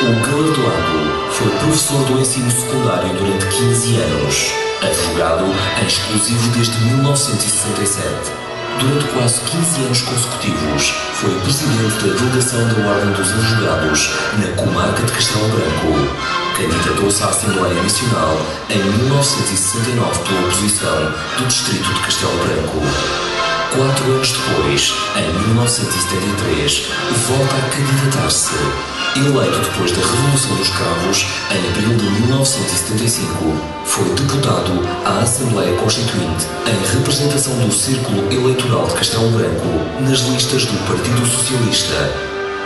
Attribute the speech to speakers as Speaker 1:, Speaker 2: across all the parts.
Speaker 1: O galardoado foi professor do ensino secundário durante 15 anos, advogado em exclusivo desde 1967. Durante quase 15 anos consecutivos, foi presidente da delegação da Ordem dos Advogados na comarca de Castelo Branco. Candidatou-se à Assembleia Nacional em 1969 pela oposição do distrito de Castelo Branco. 4 anos depois, em 1973, volta a candidatar-se. Eleito depois da Revolução dos Cravos, em abril de 1975, foi deputado à Assembleia Constituinte em representação do Círculo Eleitoral de Castelo Branco nas listas do Partido Socialista.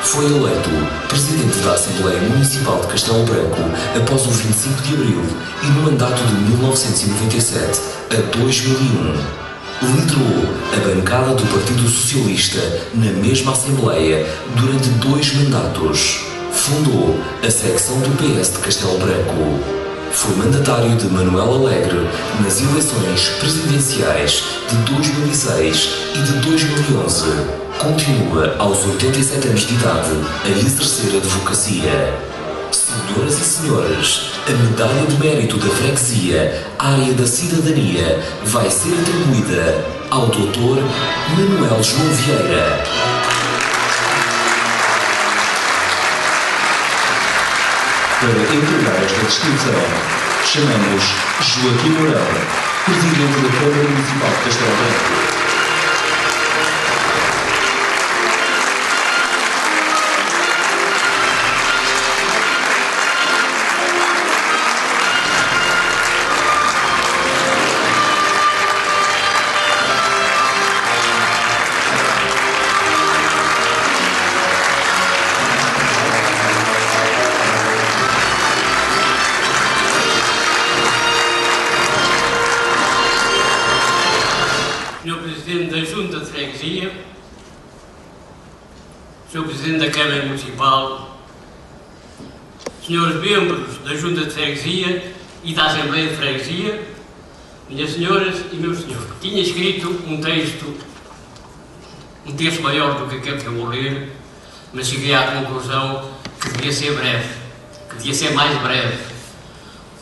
Speaker 1: Foi eleito presidente da Assembleia Municipal de Castelo Branco após o 25 de abril e no mandato de 1997 a 2001. Liderou a bancada do Partido Socialista na mesma Assembleia durante 2 mandatos. Fundou a secção do PS de Castelo Branco. Foi mandatário de Manuel Alegre nas eleições presidenciais de 2006 e de 2011. Continua aos 87 anos de idade a exercer a advocacia. Senhoras e senhores, a medalha de mérito da freguesia, área da cidadania, vai ser atribuída ao Dr. Manuel João Vieira.
Speaker 2: Para entregar esta distinção, chamamos Joaquim Mourão, Presidente da Câmara Municipal de Castelo Branco.
Speaker 3: Presidente da Junta de Freguesia, Sr. Presidente da Câmara Municipal, Srs. membros da Junta de Freguesia e da Assembleia de Freguesia, minhas senhoras e meus senhores. Tinha escrito um texto maior do que aquele que eu vou ler, mas cheguei à conclusão que devia ser breve, que devia ser mais breve.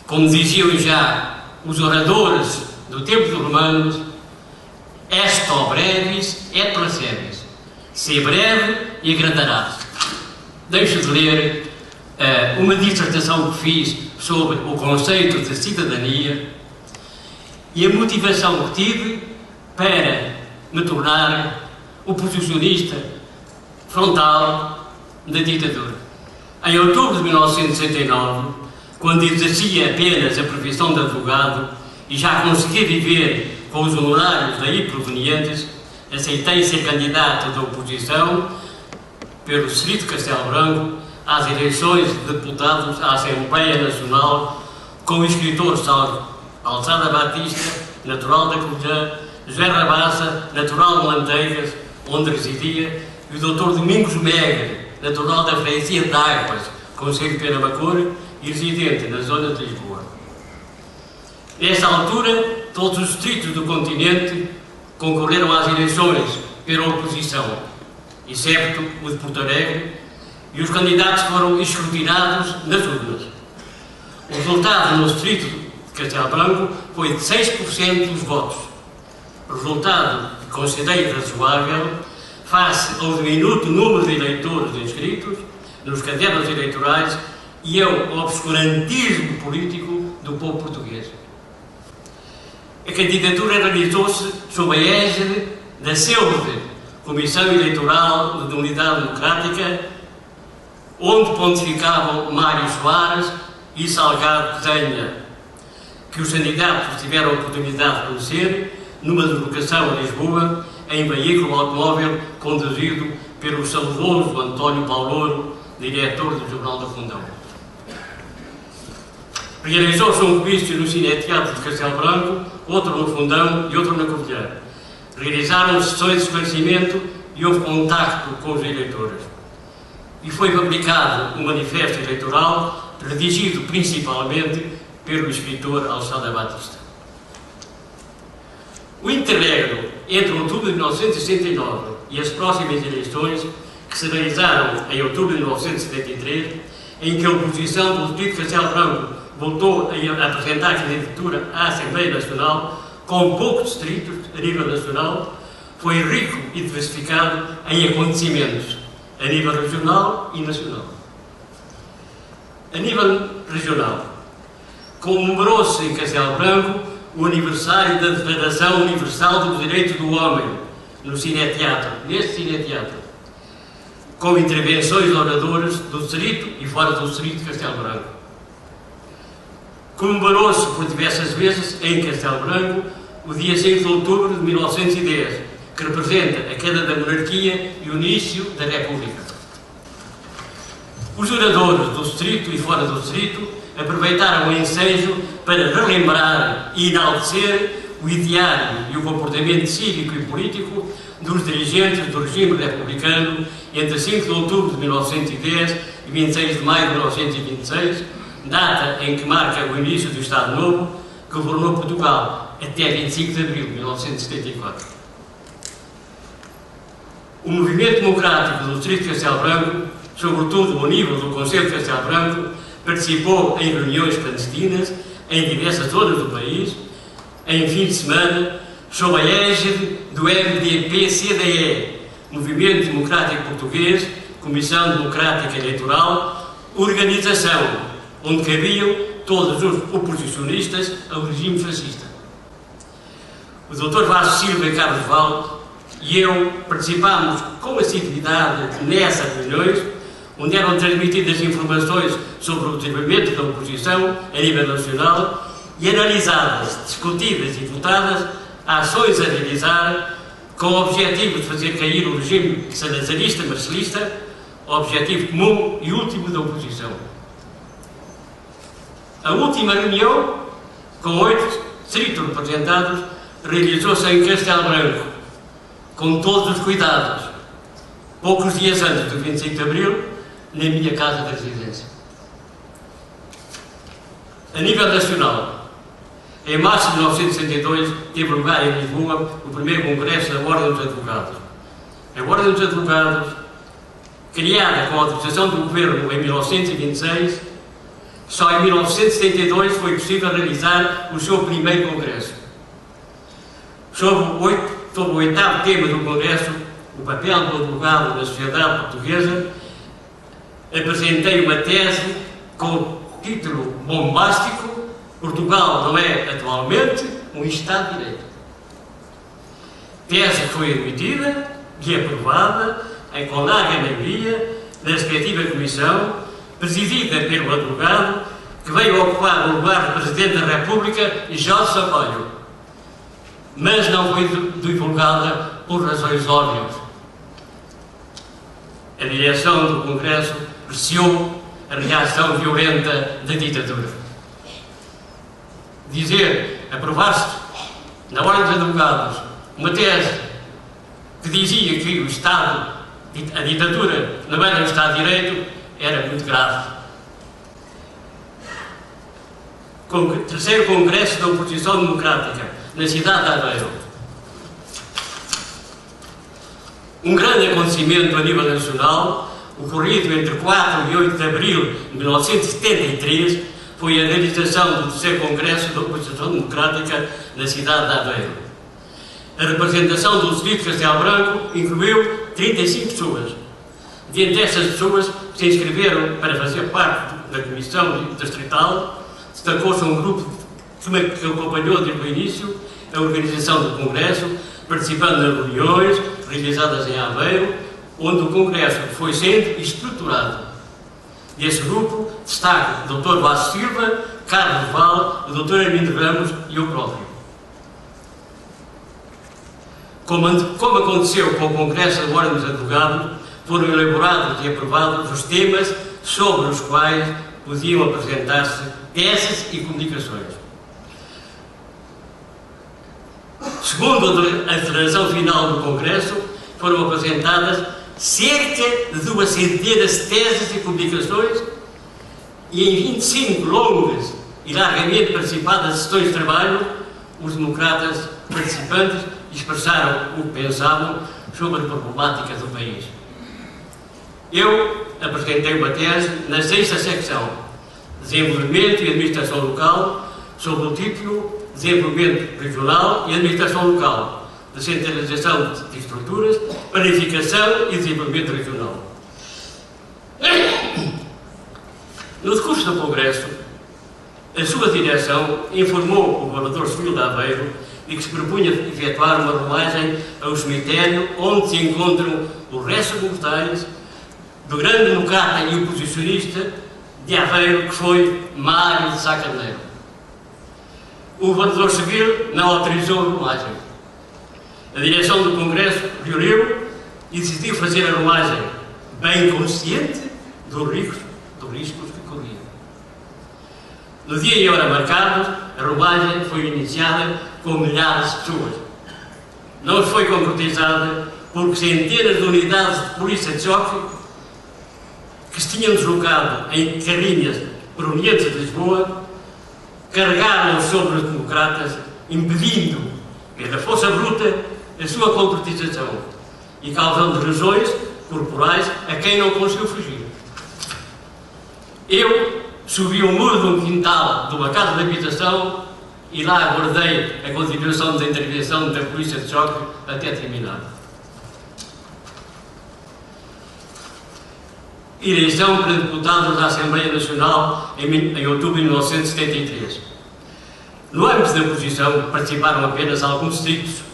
Speaker 3: Como diziam já os oradores do tempo dos romanos, est brevis et placevis. Se breve e agrandarás. Deixo de ler uma dissertação que fiz sobre o conceito de cidadania e a motivação que tive para me tornar oposicionista frontal da ditadura. Em outubro de 1969, quando exercia apenas a profissão de advogado e já conseguia viver com os honorários daí provenientes, aceitei ser candidato da oposição pelo Distrito de Castelo Branco às eleições de deputados à Assembleia Nacional com o escritor Salvo Alçada Batista, natural da Covilhã, José Rabassa, natural de Manteigas, onde residia, e o Dr. Domingos Megre, natural da freguesia de Águas, concelho de Penamacor, e residente na zona de Lisboa. Nesta altura, todos os distritos do continente concorreram às eleições pela oposição, excepto o de Porto Alegre, e os candidatos foram escrutinados nas urnas. O resultado no distrito de Castelo Branco foi de 6% dos votos, resultado que considerei razoável face ao diminuto número de eleitores inscritos nos cadernos eleitorais e ao obscurantismo político do povo português. A candidatura realizou-se sob a égide da célebre Comissão Eleitoral de Unidade Democrática, onde pontificavam Mário Soares e Salgado Zenha, que os candidatos tiveram a oportunidade de conhecer numa deslocação a Lisboa em veículo automóvel conduzido pelo saudoso António Paulouro, diretor do Jornal do Fundão. Realizou-se um comício no Cineteatro de Castelo Branco, outro no Fundão e outro na Covilhã. Realizaram-se sessões de esclarecimento e houve contacto com os eleitores. E foi publicado um manifesto eleitoral redigido principalmente pelo escritor Alçada Batista. O interregno entre outubro de 1969 e as próximas eleições, que se realizaram em outubro de 1973, em que a oposição do Distrito de Castelo Branco voltou a apresentar a candidatura à Assembleia Nacional, com poucos distritos a nível nacional, foi rico e diversificado em acontecimentos a nível regional e nacional. A nível regional, comemorou-se em Castelo Branco o aniversário da Declaração Universal dos Direitos do Homem, neste cineteatro, com intervenções de oradores do distrito e fora do distrito de Castelo Branco. Comemorou-se por diversas vezes em Castelo Branco o dia 6 de outubro de 1910, que representa a queda da monarquia e o início da República. Os oradores do distrito e fora do distrito aproveitaram o ensejo para relembrar e enaltecer o ideário e o comportamento cívico e político dos dirigentes do regime republicano entre 5 de outubro de 1910 e 26 de maio de 1926, data em que marca o início do Estado Novo, que governou Portugal até 25 de abril de 1974. O movimento democrático do Distrito de Castelo Branco, sobretudo ao nível do Conselho de Castelo Branco, participou em reuniões clandestinas em diversas zonas do país, em fim de semana, sob a égide do MDP-CDE, Movimento Democrático Português, Comissão Democrática Eleitoral, organização onde cabiam todos os oposicionistas ao regime fascista. O Dr. Vasco Silva e Carlos Val e eu participámos com assiduidade nessas reuniões, onde eram transmitidas informações sobre o desenvolvimento da oposição a nível nacional e analisadas, discutidas e votadas ações a realizar com o objetivo de fazer cair o regime salazarista-marcelista, objetivo comum e último da oposição. A última reunião, com 8 distritos representados, realizou-se em Castelo Branco, com todos os cuidados, poucos dias antes do 25 de Abril, na minha casa de residência. A nível nacional, em março de 1962, teve lugar em Lisboa o primeiro congresso da Ordem dos Advogados. A Ordem dos Advogados, criada com a autorização do Governo em 1926, só em 1972 foi possível realizar o seu primeiro congresso. Sobre o oitavo tema do congresso, o papel do advogado na sociedade portuguesa, apresentei uma tese com o título bombástico: Portugal não é atualmente um Estado de Direito. Tese que foi admitida e aprovada com larga maioria na respectiva comissão, presidida pelo advogado que veio ocupar o lugar de Presidente da República, Jorge Sampaio, mas não foi divulgada por razões óbvias. A direção do Congresso apreciou a reação violenta da ditadura. Dizer, aprovar-se na Ordem dos Advogados uma tese que dizia que o Estado, a ditadura não era um Estado de Direito, era muito grave. Terceiro Congresso da Oposição Democrática, na cidade de Aveiro. Um grande acontecimento a nível nacional, ocorrido entre 4 e 8 de abril de 1973, foi a realização do terceiro Congresso da Oposição Democrática na cidade de Aveiro. A representação do Distrito de Castelo Branco incluiu 35 pessoas. Dentre estas pessoas que se inscreveram para fazer parte da Comissão Distrital, destacou-se um grupo que acompanhou desde o início a organização do Congresso, participando nas reuniões realizadas em Aveiro, onde o Congresso foi sendo estruturado. Desse grupo destaca o Dr. Vasco Silva, Carlos Val, o Dr. Armindo Ramos e eu próprio. Como aconteceu com o Congresso da Ordem dos Advogados, foram elaborados e aprovados os temas sobre os quais podiam apresentar-se teses e comunicações. Segundo a declaração final do Congresso, foram apresentadas cerca de 2 centenas de teses e comunicações e em 25 longas e largamente participadas sessões de trabalho, os democratas participantes expressaram o que pensavam sobre a problemática do país. Eu apresentei uma tese na 6ª secção, Desenvolvimento e Administração Local, sob o título Desenvolvimento Regional e Administração Local, Descentralização de Estruturas, Planificação e Desenvolvimento Regional. No discurso do Congresso, a sua direção informou o Governador Civil de Aveiro de que se propunha efetuar uma rolagem ao cemitério onde se encontram os restos mortais do grande democrata e oposicionista de Aveiro, que foi Mário de Sá Carneiro. O Governador Civil não autorizou a rolagem. A direção do Congresso reuniu e decidiu fazer a rolagem, bem consciente dos riscos que corria. No dia e hora marcados, a rolagem foi iniciada com milhares de pessoas. Não foi concretizada porque centenas de unidades de polícia de choque que se tinham deslocado em carrinhas provenientes de Lisboa carregaram sobre os democratas, impedindo, pela força bruta, a sua concretização e causando lesões corporais a quem não conseguiu fugir. Eu subi o muro de um quintal de uma casa de habitação e lá aguardei a continuação da intervenção da polícia de choque até terminar. Eleição para deputados da Assembleia Nacional em outubro de 1973. No âmbito da oposição participaram apenas alguns distritos,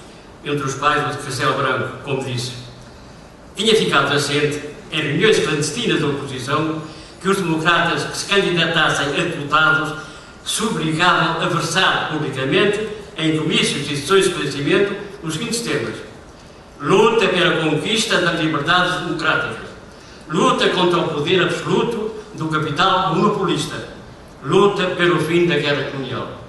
Speaker 3: entre os quais o de Castelo Branco, como disse. Tinha ficado assente em reuniões clandestinas da oposição que os democratas que se candidatassem a deputados se obrigavam a versar publicamente em comícios e sessões de esclarecimento os seguintes temas: luta pela conquista das liberdades democráticas, luta contra o poder absoluto do capital monopolista, luta pelo fim da guerra colonial.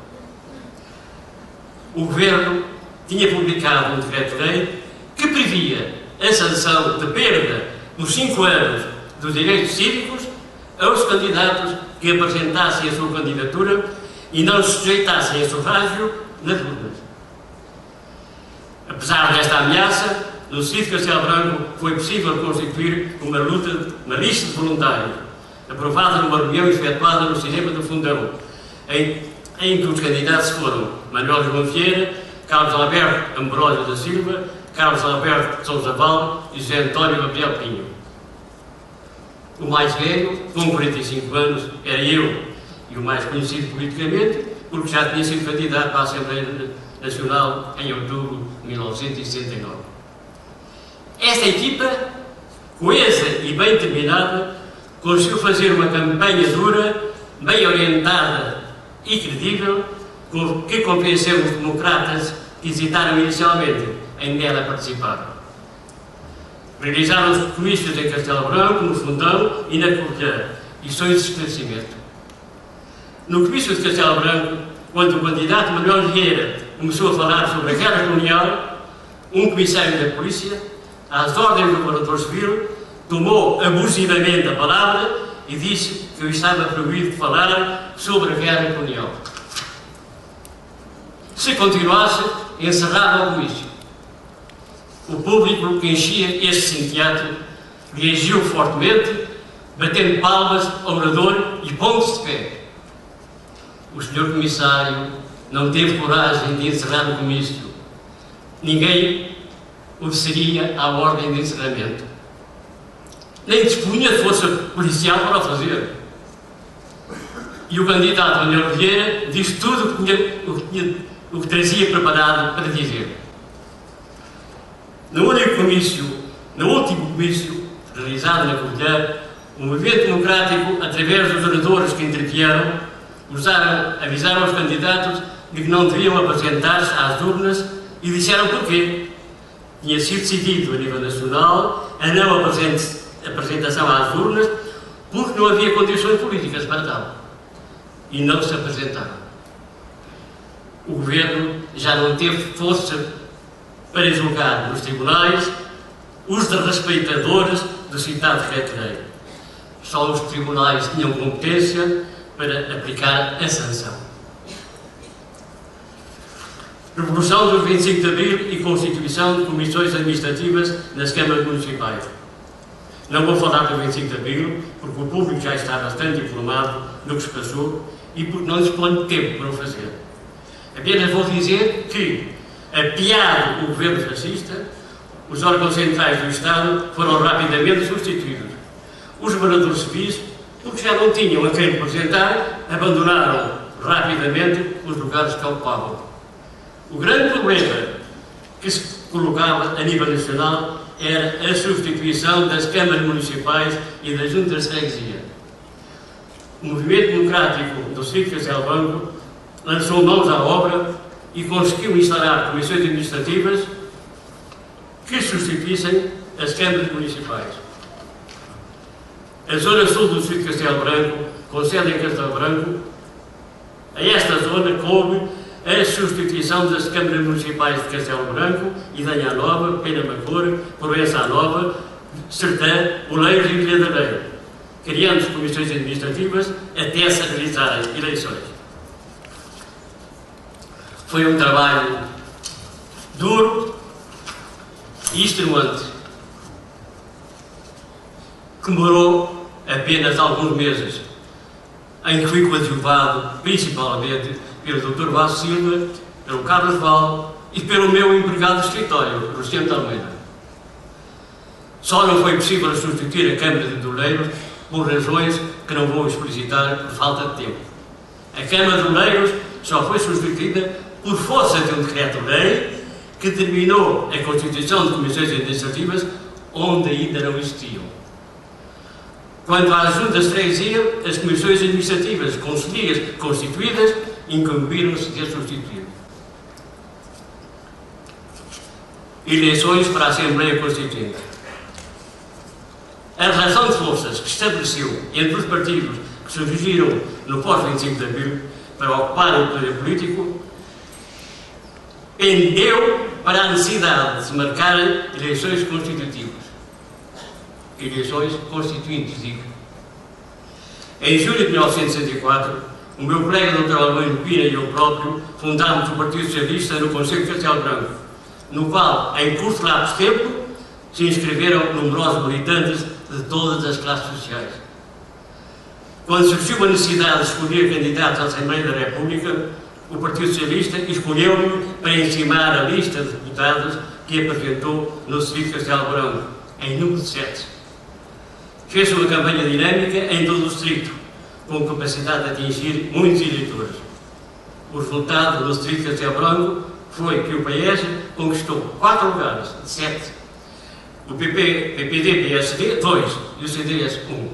Speaker 3: O Governo tinha publicado um decreto-lei que previa a sanção de perda nos 5 anos dos direitos cívicos aos candidatos que apresentassem a sua candidatura e não se sujeitassem a sufrágio nas urnas. Apesar desta ameaça, no sítio de Castelo Branco foi possível constituir uma lista de voluntários, aprovada numa reunião efetuada no cinema do Fundão, em que os candidatos foram Manuel João Vieira, Carlos Alberto Ambrósio da Silva, Carlos Alberto de Sousa Val e José António Gabriel Pinho. O mais velho, com 45 anos, era eu, e o mais conhecido politicamente, porque já tinha sido candidato para a Assembleia Nacional em outubro de 1969. Esta equipa, coesa e bem terminada, conseguiu fazer uma campanha dura, bem orientada e credível, que convenceu os democratas que hesitaram inicialmente em nela participar. Realizaram os comícios em Castelo Branco, no Fundão e na Covilhã, e sessões de esclarecimento. No comício de Castelo Branco, quando o candidato Manuel Vieira começou a falar sobre a guerra colonial, um comissário da polícia, às ordens do Governador Civil, tomou abusivamente a palavra e disse que eu estava proibido de falar sobre a guerra colonial. Se continuasse, encerrava o comício. O público que enchia este sindicato reagiu fortemente, batendo palmas ao orador e pondo-se de pé. O senhor comissário não teve coragem de encerrar o comício. Ninguém obedeceria à ordem de encerramento. Nem dispunha de força policial para o fazer. E o candidato Manuel Vieira disse tudo o que trazia preparado para dizer. No último comício, realizado na Covilhã, o movimento democrático, através dos oradores que intervieram, avisaram os candidatos de que não deviam apresentar-se às urnas e disseram porquê. Tinha sido decidido a nível nacional a não apresentação às urnas porque não havia condições políticas para tal. E não se apresentaram. O Governo já não teve força para julgar nos tribunais os desrespeitadores do citado decreto-lei. Só os tribunais tinham competência para aplicar a sanção. Revolução do 25 de Abril e constituição de comissões administrativas nas câmaras municipais. Não vou falar do 25 de Abril, porque o público já está bastante informado do que se passou e porque não dispõe de tempo para o fazer. Apenas vou dizer que, apiado o governo fascista, os órgãos centrais do Estado foram rapidamente substituídos. Os governadores civis, porque já não tinham a quem representar, abandonaram rapidamente os lugares que ocupavam. O grande problema que se colocava a nível nacional era a substituição das câmaras municipais e das juntas de freguesia. O movimento democrático do Distrito de Castelo Branco lançou mãos à obra e conseguiu instalar comissões administrativas que substituíssem as câmaras municipais. A zona sul do Distrito de Castelo Branco, com sede em Castelo Branco, a esta zona coube a substituição das câmaras municipais de Castelo Branco, Idanha Nova, Pena Macor, Proença Nova, Sertã, Oleiros e Ilha da Beira, criando comissões administrativas até se realizarem eleições. Foi um trabalho duro e extenuante, que demorou apenas alguns meses, em que fui coadjuvado principalmente pelo Dr. Vasco Silva, pelo Carlos Val e pelo meu empregado de escritório, Luciano de Almeida. Só não foi possível substituir a Câmara de Oleiros por razões que não vou explicitar por falta de tempo. A Câmara de Oleiros só foi substituída por força de um decreto-lei que determinou a constituição de comissões administrativas onde ainda não existiam. Quanto às juntas de freguesia, as comissões administrativas constituídas incumbiram-se de as substituir. Eleições para a Assembleia Constituinte. A relação de forças que estabeleceu entre os partidos que surgiram no pós-25 de Abril para ocupar o poder político pendeu para a necessidade de se marcarem eleições constitutivas. Eleições constituintes, digo. Em julho de 1964, o meu colega Dr. Almeida Pina e eu próprio fundámos o Partido Socialista no Conselho de Castelo Branco, no qual, em curto lapso de tempo, se inscreveram numerosos militantes de todas as classes sociais. Quando surgiu a necessidade de escolher candidatos à Assembleia da República, o Partido Socialista escolheu-me para encimar a lista de deputados que apresentou no Distrito de Castelo Branco, em número de 7. Fez uma campanha dinâmica em todo o distrito, com capacidade de atingir muitos eleitores. O resultado no Distrito de Castelo Branco foi que o PS conquistou 4 lugares de 7. O PPD, PSD, 2 e o CDS, 1.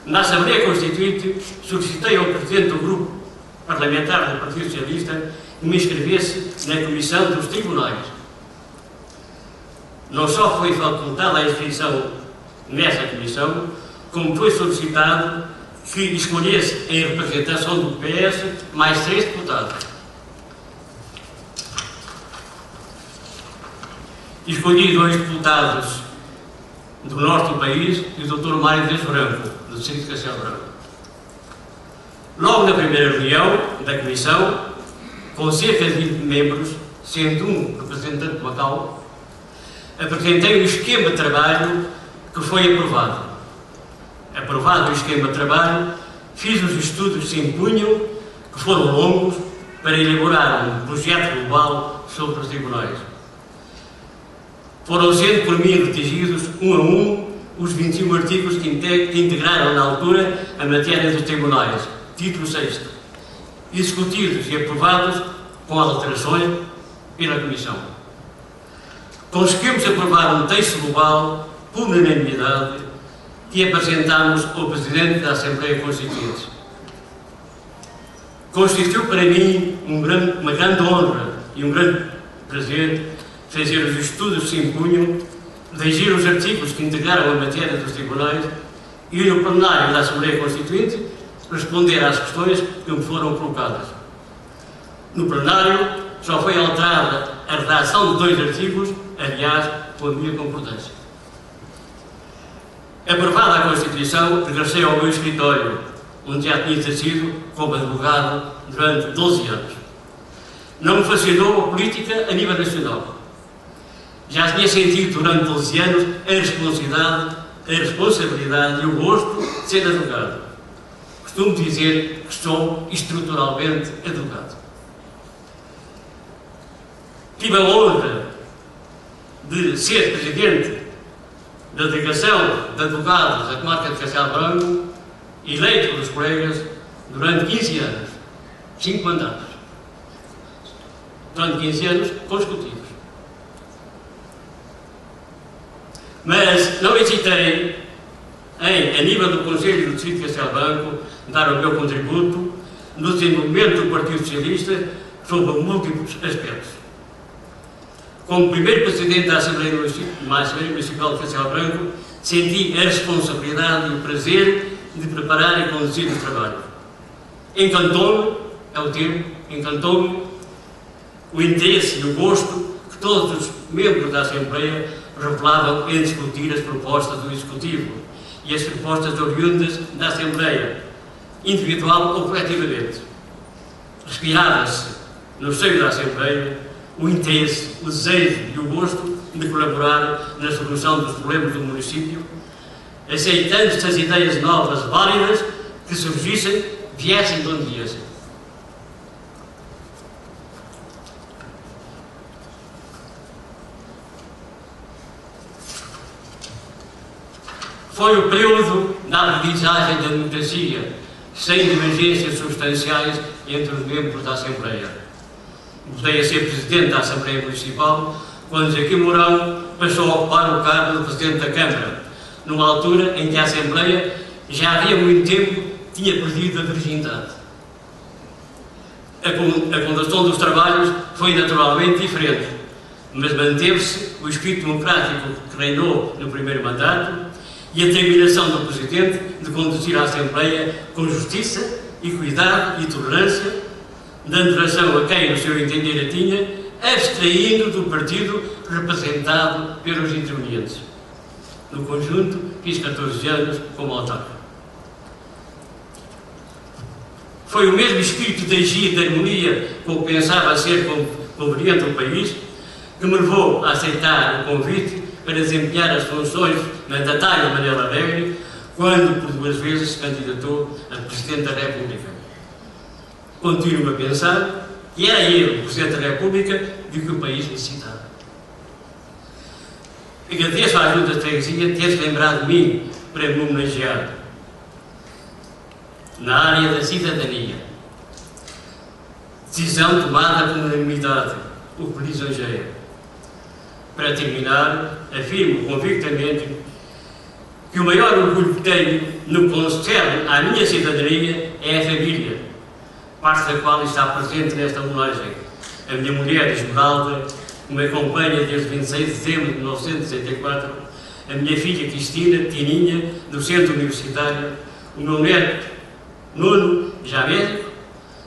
Speaker 3: Na Assembleia Constituinte, solicitei ao Presidente do Grupo Parlamentar do Partido Socialista que me inscrevesse na Comissão dos Tribunais. Não só foi facultada a inscrição nessa comissão, como foi solicitado que escolhesse em representação do PS mais 3 deputados. Escolhi 2 deputados do norte do país e o Dr. Mário Dias Branco, do Distrito de Castelo Branco. Logo na primeira reunião da comissão, com cerca de 20 membros, sendo um representante de Macau, apresentei o esquema de trabalho que foi aprovado. Aprovado o esquema de trabalho, fiz os estudos que se impunham, que foram longos, para elaborar um projeto global sobre os tribunais. Foram sendo por mim redigidos, um a um, os 21 artigos que integraram na altura a matéria dos tribunais, título 6º, discutidos e aprovados com alterações pela Comissão. Conseguimos aprovar um texto global, por unanimidade, que apresentámos ao Presidente da Assembleia Constituinte. Constituiu para mim uma grande honra e um grande prazer fazer os estudos que se impunham, redigir os artigos que integraram a matéria dos tribunais e, no plenário da Assembleia Constituinte, responder às questões que me foram colocadas. No plenário, só foi alterada a redação de 2 artigos, aliás, com a minha concordância. Aprovada a Constituição, regressei ao meu escritório, onde já tinha exercido como advogado durante 12 anos. Não me fascinou a política a nível nacional. Já tinha sentido durante 12 anos a responsabilidade e o gosto de ser advogado. Costumo dizer que sou estruturalmente advogado. Tive a honra de ser presidente da Delegação de Advogados da Comarca de Castelo Branco, eleito pelos colegas durante 15 anos, 5 mandatos, durante 15 anos consecutivos. Mas não hesitei em, a nível do Conselho do Distrito de Castelo Branco, dar o meu contributo no desenvolvimento do Partido Socialista sobre múltiplos aspectos. Como primeiro presidente da Assembleia Municipal de Castelo Branco, senti a responsabilidade e o prazer de preparar e conduzir o trabalho. Encantou-me, é o termo, encantou-me o interesse e o gosto que todos os membros da Assembleia revelavam em discutir as propostas do Executivo e as propostas oriundas da Assembleia, individual ou coletivamente. Respirava-se no seio da Assembleia o interesse, o desejo e o gosto de colaborar na solução dos problemas do município, aceitando-se as ideias novas, válidas, que surgissem, viessem de onde viessem. Foi o período da aprendizagem da democracia, sem divergências substanciais entre os membros da Assembleia. Voltei a ser Presidente da Assembleia Municipal quando Joaquim Mourão passou a ocupar o cargo de Presidente da Câmara, numa altura em que a Assembleia já havia muito tempo tinha perdido a virgindade. A condução dos trabalhos foi naturalmente diferente, mas manteve-se o espírito democrático que reinou no primeiro mandato e a determinação do Presidente de conduzir a Assembleia com justiça, equidade e tolerância, dando razão a quem o seu entender a tinha, abstraindo do partido representado pelos intervenientes. No conjunto, fiz 14 anos como autarca. Foi o mesmo espírito de agir e de harmonia com o que pensava ser conveniente ao país que me levou a aceitar o convite para desempenhar as funções mandatário de Manel Alegre, quando por 2 vezes se candidatou a Presidente da República. Continuo a pensar que era ele, o Presidente da República, de que o país necessitava. Agradeço à Junta de Freguesia ter-se lembrado de mim para me homenagear na área da cidadania. Decisão tomada por unanimidade, o que me lisonjeia. Para terminar, afirmo convictamente que o maior orgulho que tenho no que concerne à minha cidadania é a família, parte da qual está presente nesta homenagem. A minha mulher, Esmeralda, que me acompanha desde 26 de dezembro de 1964, a minha filha Cristina, Tininha, do Centro Universitário, o meu neto, Nuno, já médico,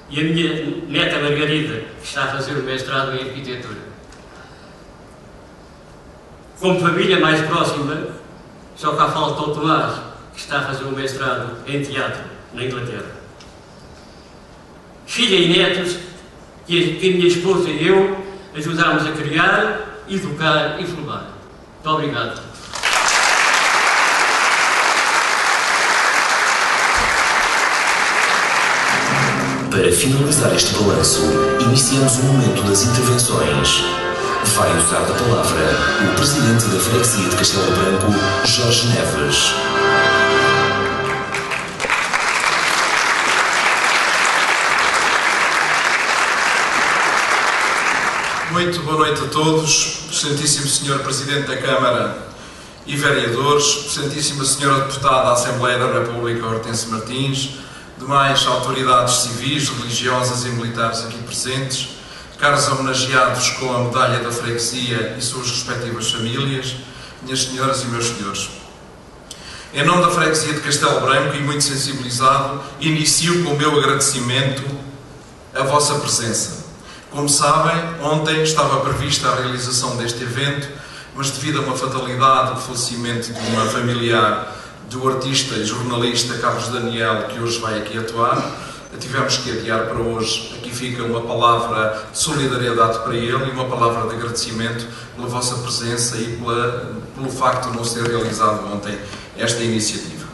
Speaker 3: e a minha neta Margarida, que está a fazer o mestrado em Arquitetura. Como família mais próxima, só cá falta o Tomás, que está a fazer o mestrado em Teatro, na Inglaterra. Filha e netos que a minha esposa e eu ajudámos a criar, educar e formar. Muito obrigado.
Speaker 1: Para finalizar este balanço, iniciamos o momento das intervenções. Vai usar da palavra o Presidente da Freguesia de Castelo Branco, Jorge Neves.
Speaker 4: Muito boa noite a todos, Excelentíssimo Sr. Presidente da Câmara e vereadores, Excelentíssima Sra. Deputada da Assembleia da República, Hortência Martins, demais autoridades civis, religiosas e militares aqui presentes, caros homenageados com a medalha da freguesia e suas respectivas famílias, minhas senhoras e meus senhores. Em nome da freguesia de Castelo Branco e muito sensibilizado, inicio com o meu agradecimento à vossa presença. Como sabem, ontem estava prevista a realização deste evento, mas devido a uma fatalidade, o falecimento de uma familiar do artista e jornalista Carlos Daniel, que hoje vai aqui atuar, tivemos que adiar para hoje. Aqui fica uma palavra de solidariedade para ele e uma palavra de agradecimento pela vossa presença e pelo facto de não ser realizado ontem esta iniciativa.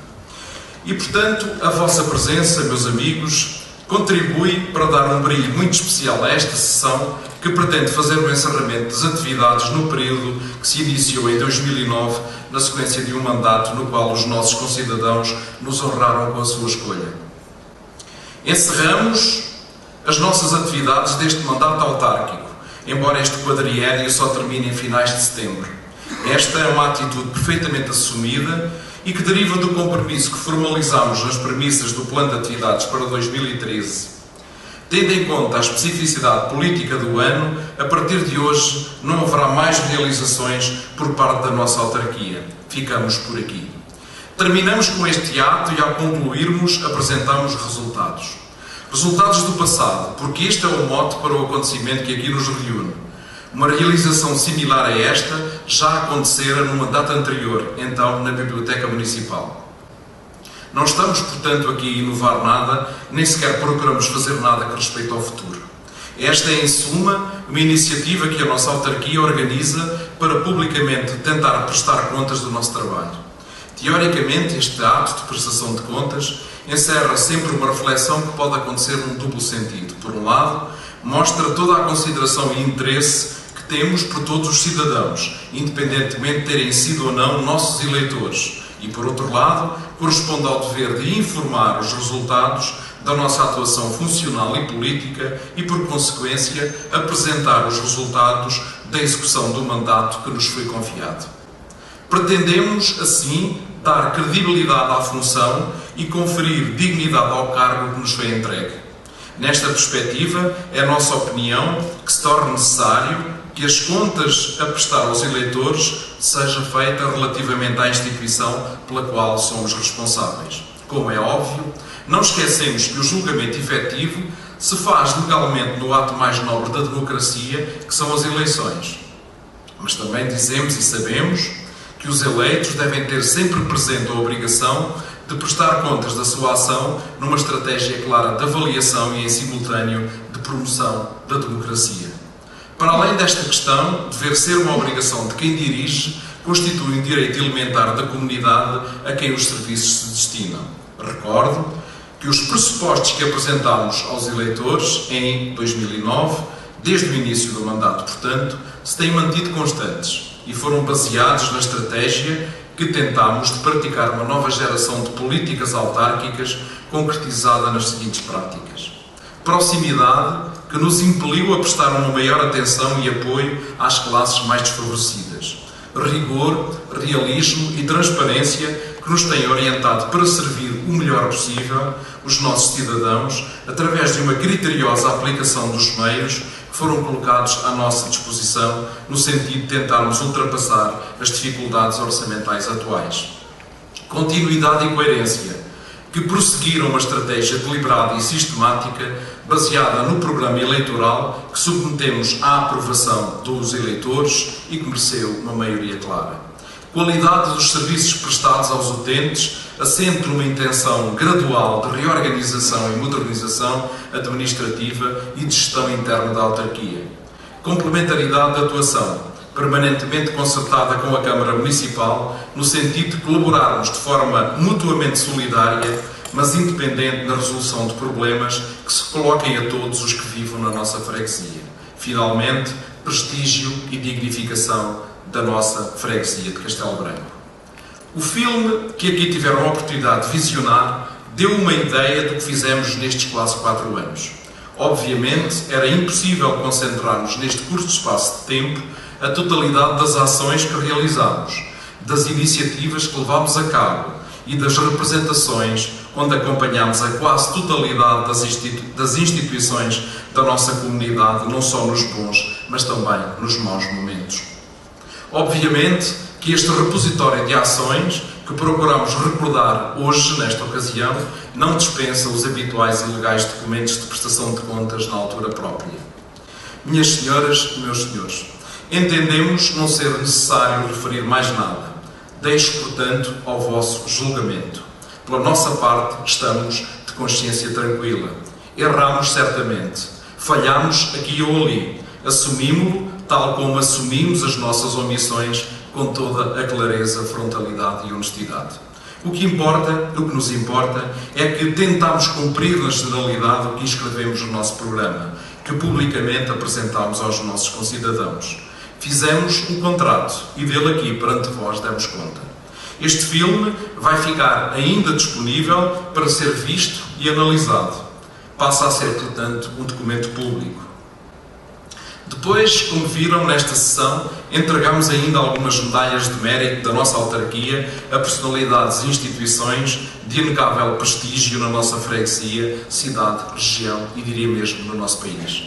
Speaker 4: E, portanto, a vossa presença, meus amigos, contribui para dar um brilho muito especial a esta sessão que pretende fazer o encerramento das atividades no período que se iniciou em 2009, na sequência de um mandato no qual os nossos concidadãos nos honraram com a sua escolha. Encerramos as nossas atividades deste mandato autárquico, embora este quadriênio só termine em finais de setembro. Esta é uma atitude perfeitamente assumida e que deriva do compromisso que formalizamos nas premissas do Plano de Atividades para 2013. Tendo em conta a especificidade política do ano, a partir de hoje não haverá mais realizações por parte da nossa autarquia. Ficamos por aqui. Terminamos com este ato e, ao concluirmos, apresentamos resultados. Resultados do passado, porque este é o mote para o acontecimento que aqui nos reúne. Uma realização similar a esta já acontecera numa data anterior, então na Biblioteca Municipal. Não estamos, portanto, aqui a inovar nada, nem sequer procuramos fazer nada que respeite ao futuro. Esta é, em suma, uma iniciativa que a nossa autarquia organiza para publicamente tentar prestar contas do nosso trabalho. Teoricamente, este ato de prestação de contas encerra sempre uma reflexão que pode acontecer num duplo sentido. Por um lado, mostra toda a consideração e interesse que temos por todos os cidadãos, independentemente de terem sido ou não nossos eleitores. E, por outro lado, corresponde ao dever de informar os resultados da nossa atuação funcional e política e, por consequência, apresentar os resultados da execução do mandato que nos foi confiado. Pretendemos, assim, dar credibilidade à função e conferir dignidade ao cargo que nos foi entregue. Nesta perspectiva, é a nossa opinião que se torna necessário que as contas a prestar aos eleitores seja feita relativamente à instituição pela qual somos responsáveis. Como é óbvio, não esquecemos que o julgamento efetivo se faz legalmente no ato mais nobre da democracia, que são as eleições. Mas também dizemos e sabemos que os eleitos devem ter sempre presente a obrigação de prestar contas da sua ação numa estratégia clara de avaliação e, em simultâneo, de promoção da democracia. Para além desta questão, dever ser uma obrigação de quem dirige, constitui um direito elementar da comunidade a quem os serviços se destinam. Recordo que os pressupostos que apresentámos aos eleitores em 2009, desde o início do mandato, portanto, se têm mantido constantes e foram baseados na estratégia que tentámos de praticar uma nova geração de políticas autárquicas concretizada nas seguintes práticas. Proximidade, que nos impeliu a prestar uma maior atenção e apoio às classes mais desfavorecidas. Rigor, realismo e transparência, que nos têm orientado para servir o melhor possível os nossos cidadãos, através de uma criteriosa aplicação dos meios que foram colocados à nossa disposição, no sentido de tentarmos ultrapassar as dificuldades orçamentais atuais. Continuidade e coerência, que prosseguiram uma estratégia deliberada e sistemática, baseada no programa eleitoral que submetemos à aprovação dos eleitores e que mereceu uma maioria clara. Qualidade dos serviços prestados aos utentes, assente numa intenção gradual de reorganização e modernização administrativa e de gestão interna da autarquia. Complementaridade da atuação, permanentemente concertada com a Câmara Municipal, no sentido de colaborarmos de forma mutuamente solidária, mas independente na resolução de problemas que se coloquem a todos os que vivam na nossa freguesia. Finalmente, prestígio e dignificação da nossa freguesia de Castelo Branco. O filme que aqui tiveram a oportunidade de visionar deu uma ideia do que fizemos nestes quase 4 anos. Obviamente, era impossível concentrarmos neste curto espaço de tempo a totalidade das ações que realizámos, das iniciativas que levámos a cabo e das representações onde acompanhámos a quase totalidade das instituições da nossa comunidade, não só nos bons, mas também nos maus momentos. Obviamente que este repositório de ações que procuramos recordar hoje, nesta ocasião, não dispensa os habituais e legais documentos de prestação de contas na altura própria. Minhas senhoras e meus senhores, entendemos não ser necessário referir mais nada. Deixo, portanto, ao vosso julgamento. Pela nossa parte, estamos de consciência tranquila. Erramos certamente. Falhamos aqui ou ali. Assumimo-lo, tal como assumimos as nossas omissões com toda a clareza, frontalidade e honestidade. O que nos importa, é que tentamos cumprir na generalidade o que inscrevemos no nosso programa, que publicamente apresentámos aos nossos concidadãos. Fizemos um contrato e dele aqui, perante vós, demos conta. Este filme vai ficar ainda disponível para ser visto e analisado. Passa a ser, portanto, um documento público. Depois, como viram nesta sessão, entregamos ainda algumas medalhas de mérito da nossa autarquia a personalidades e instituições de inegável prestígio na nossa freguesia, cidade, região e diria mesmo no nosso país.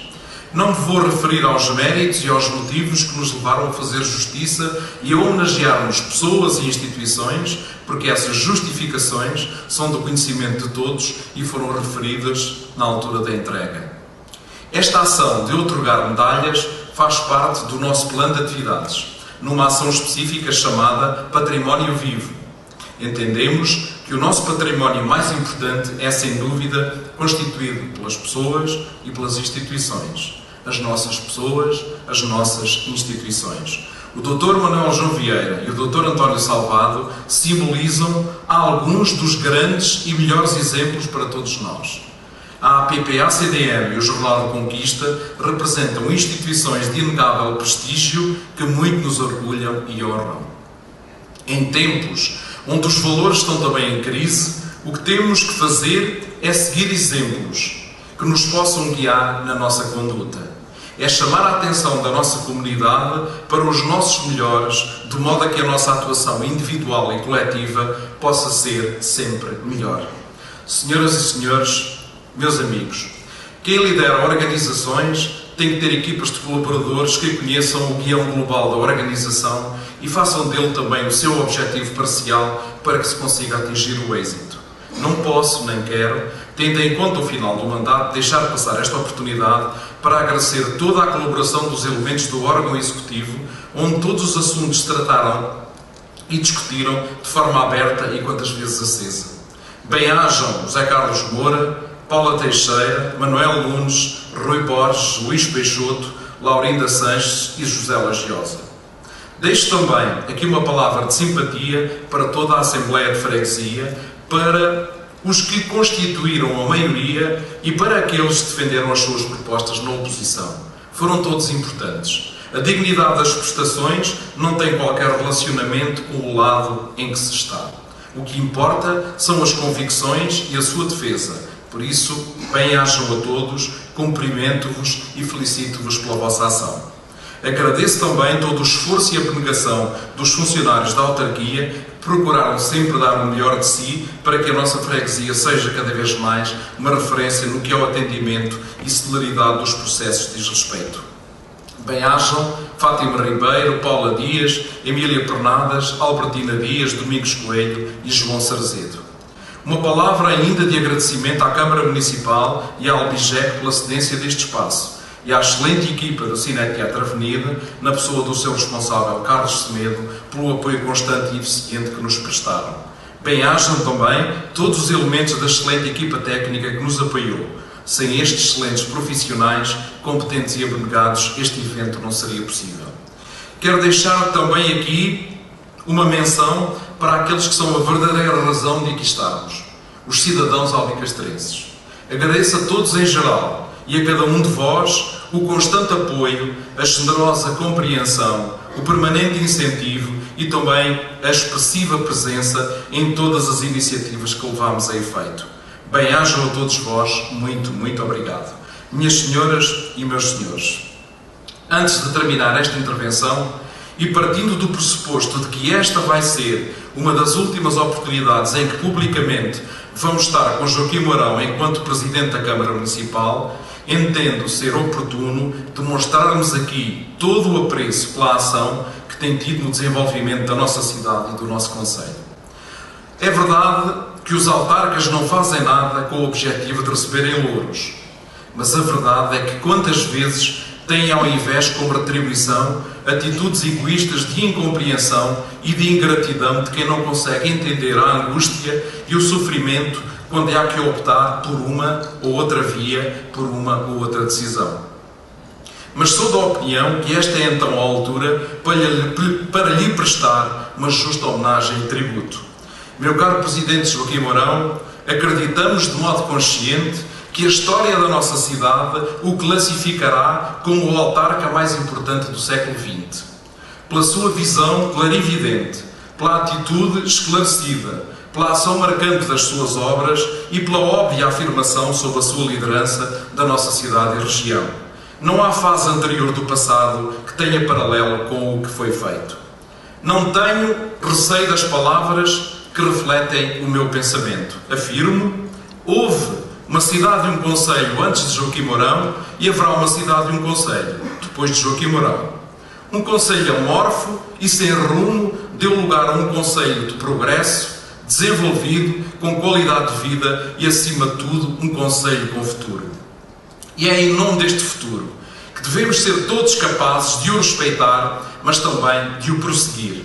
Speaker 4: Não me vou referir aos méritos e aos motivos que nos levaram a fazer justiça e a homenagearmos pessoas e instituições, porque essas justificações são do conhecimento de todos e foram referidas na altura da entrega. Esta ação de outorgar medalhas faz parte do nosso plano de atividades, numa ação específica chamada Património Vivo. Entendemos que o nosso património mais importante é, sem dúvida, constituído pelas pessoas e pelas instituições. As nossas pessoas, as nossas instituições. O Dr. Manuel João Vieira e o Dr. António Salvado simbolizam alguns dos grandes e melhores exemplos para todos nós. A APP-ACDM e o Jornal da Conquista representam instituições de inegável prestígio que muito nos orgulham e honram. Em tempos onde os valores estão também em crise, o que temos que fazer é seguir exemplos que nos possam guiar na nossa conduta. É chamar a atenção da nossa comunidade para os nossos melhores, de modo a que a nossa atuação individual e coletiva possa ser sempre melhor. Senhoras e senhores, meus amigos, quem lidera organizações tem que ter equipas de colaboradores que conheçam o guião global da organização e façam dele também o seu objetivo parcial para que se consiga atingir o êxito. Não posso, nem quero, tendo em conta o final do mandato, deixar passar esta oportunidade para agradecer toda a colaboração dos elementos do órgão executivo, onde todos os assuntos se trataram e discutiram de forma aberta e quantas vezes acesa. Bem-ajam José Carlos Moura, Paula Teixeira, Manuel Nunes, Rui Borges, Luís Peixoto, Laurinda Sanches e José Lagiosa. Deixo também aqui uma palavra de simpatia para toda a Assembleia de Freguesia, para os que constituíram a maioria e para aqueles que defenderam as suas propostas na oposição. Foram todos importantes. A dignidade das prestações não tem qualquer relacionamento com o lado em que se está. O que importa são as convicções e a sua defesa. Por isso, bem-ajam a todos, cumprimento-vos e felicito-vos pela vossa ação. Agradeço também todo o esforço e abnegação dos funcionários da autarquia que procuraram sempre dar o melhor de si para que a nossa freguesia seja cada vez mais uma referência no que é o atendimento e celeridade dos processos diz respeito. Bem-ajam Fátima Ribeiro, Paula Dias, Emília Pernadas, Albertina Dias, Domingos Coelho e João Sarzedo. Uma palavra ainda de agradecimento à Câmara Municipal e à Albigec pela cedência deste espaço e à excelente equipa do Cineteatro Avenida, na pessoa do seu responsável Carlos Semedo, pelo apoio constante e eficiente que nos prestaram. Bem-ajam também todos os elementos da excelente equipa técnica que nos apoiou. Sem estes excelentes profissionais, competentes e abnegados, este evento não seria possível. Quero deixar também aqui uma menção para aqueles que são a verdadeira razão de aqui estarmos, os cidadãos albicastrenses. Agradeço a todos em geral e a cada um de vós o constante apoio, a generosa compreensão, o permanente incentivo e também a expressiva presença em todas as iniciativas que levamos a efeito. Bem-ajam a todos vós, muito, muito obrigado. Minhas senhoras e meus senhores, antes de terminar esta intervenção, e partindo do pressuposto de que esta vai ser uma das últimas oportunidades em que publicamente vamos estar com Joaquim Mourão enquanto Presidente da Câmara Municipal, entendo ser oportuno demonstrarmos aqui todo o apreço pela ação que tem tido no desenvolvimento da nossa cidade e do nosso concelho. É verdade que os autarcas não fazem nada com o objetivo de receberem louros, mas a verdade é que quantas vezes têm ao invés como retribuição atitudes egoístas de incompreensão e de ingratidão de quem não consegue entender a angústia e o sofrimento quando há que optar por uma ou outra via, por uma ou outra decisão. mas sou da opinião que esta é então a altura para lhe prestar uma justa homenagem e tributo. Meu caro Presidente Joaquim Mourão, acreditamos de modo consciente que a história da nossa cidade o classificará como o autarca mais importante do século XX. Pela sua visão clarividente, pela atitude esclarecida, pela ação marcante das suas obras e pela óbvia afirmação sobre a sua liderança da nossa cidade e região. Não há fase anterior do passado que tenha paralelo com o que foi feito. Não tenho receio das palavras que refletem o meu pensamento. Afirmo, houve uma cidade e um concelho antes de Joaquim Mourão e haverá uma cidade e um concelho depois de Joaquim Mourão. Um concelho amorfo e sem rumo deu lugar a um concelho de progresso, desenvolvido, com qualidade de vida e, acima de tudo, um concelho com futuro. E é em nome deste futuro que devemos ser todos capazes de o respeitar, mas também de o prosseguir.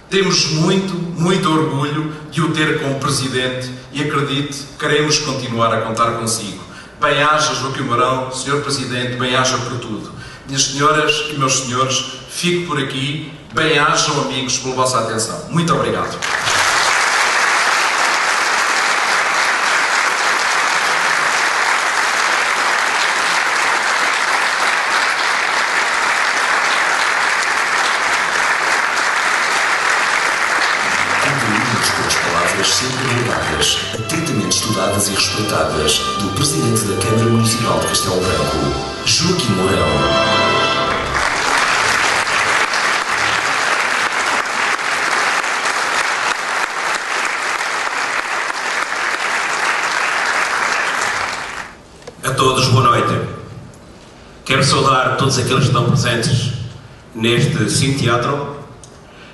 Speaker 4: Temos muito orgulho de o ter como Presidente e, acredite, queremos continuar a contar consigo. Bem-aja, Joaquim Mourão, Sr. Presidente, bem-aja por tudo. Minhas senhoras e meus senhores, fico por aqui. Bem-ajam, amigos, pela vossa atenção. Muito obrigado.
Speaker 1: Sempre lembradas, atentamente estudadas e respeitadas do Presidente da Câmara Municipal de Castelo Branco, Joaquim Mourão.
Speaker 5: A todos, boa noite. Quero saudar todos aqueles que estão presentes neste Cine-Teatro.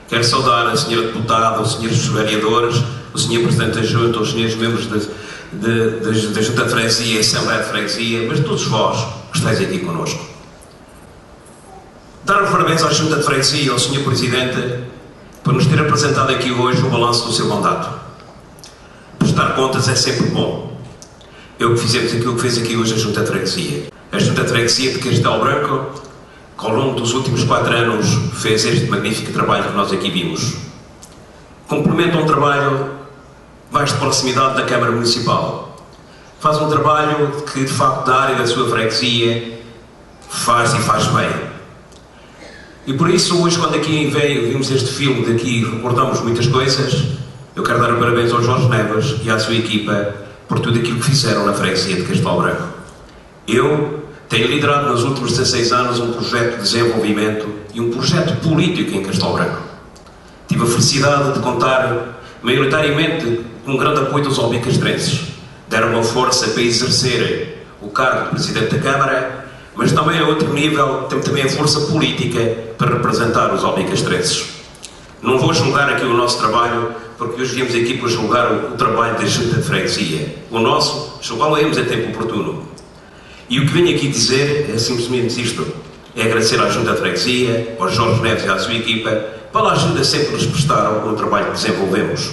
Speaker 5: Quero saudar a Sra. Deputada, os Srs. Vereadores, o Sr. Presidente da Junta, os Srs. Membros da Junta de Freguesia e Assembleia de Freguesia, mas todos vós que estáis aqui connosco. Dar os parabéns à Junta de Freguesia e ao Sr. Presidente por nos ter apresentado aqui hoje o balanço do seu mandato. Prestar contas é sempre bom. É o que fizemos aquilo que fez aqui hoje a Junta de Freguesia. A Junta de Freguesia de Castelo Branco, que ao longo dos últimos 4 anos fez este magnífico trabalho que nós aqui vimos. Complementa um trabalho mais de proximidade da Câmara Municipal. Faz um trabalho que, de facto, da área da sua freguesia, faz e faz bem. E por isso, hoje, quando aqui vimos este filme daqui e recordamos muitas coisas, eu quero dar os parabéns ao Jorge Neves e à sua equipa por tudo aquilo que fizeram na freguesia de Castelo Branco. Eu tenho liderado nos últimos 16 anos um projeto de desenvolvimento e um projeto político em Castelo Branco. Tive a felicidade de contar, maioritariamente, com um grande apoio dos albicastrenses. Deram uma força para exercer o cargo de Presidente da Câmara, mas também a outro nível, temos também a força política para representar os albicastrenses. Não vou julgar aqui o nosso trabalho, porque hoje viemos aqui para julgar o trabalho da Junta de Freguesia. O nosso, julgá-lo-emos em tempo oportuno. E o que venho aqui dizer é simplesmente isto. É agradecer à Junta de Freguesia, ao Jorge Neves e à sua equipa, pela ajuda sempre que nos prestaram no trabalho que desenvolvemos.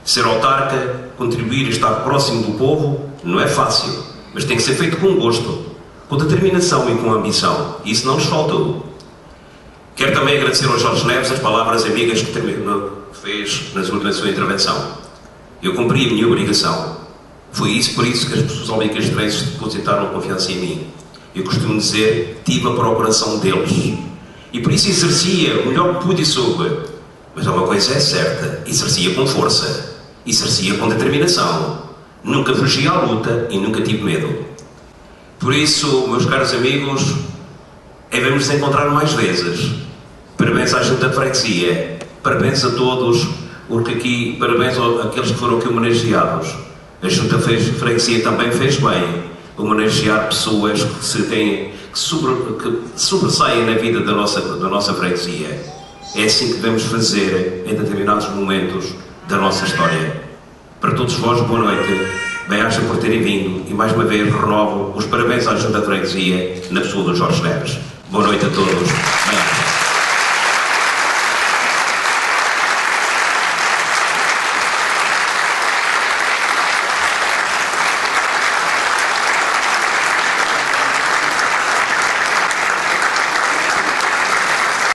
Speaker 5: Ser autarca, contribuir e estar próximo do povo, não é fácil, mas tem que ser feito com gosto, com determinação e com ambição. E isso não nos faltou. Quero também agradecer ao Jorge Neves as palavras amigas que fez na sua intervenção. Eu cumpri a minha obrigação. Foi por isso que as pessoas albicastrenses depositaram confiança em mim. Eu costumo dizer, tive a procuração deles. E por isso exercia o melhor que pude e soube. Mas uma coisa é certa, exercia com força, exercia com determinação. Nunca fugi à luta e nunca tive medo. Por isso, meus caros amigos, vamos nos encontrar mais vezes. Parabéns à Junta de Freguesia, parabéns a todos, porque aqui, parabéns àqueles que foram aqui homenageados. A Junta de Freguesia também fez bem homenagear pessoas que sobressaem na vida da nossa freguesia. É assim que devemos fazer em determinados momentos da nossa história. Para todos vós, boa noite. Bem-aja por terem vindo e, mais uma vez, renovo os parabéns à Junta de Freguesia na pessoa do Jorge Neves. Boa noite a todos.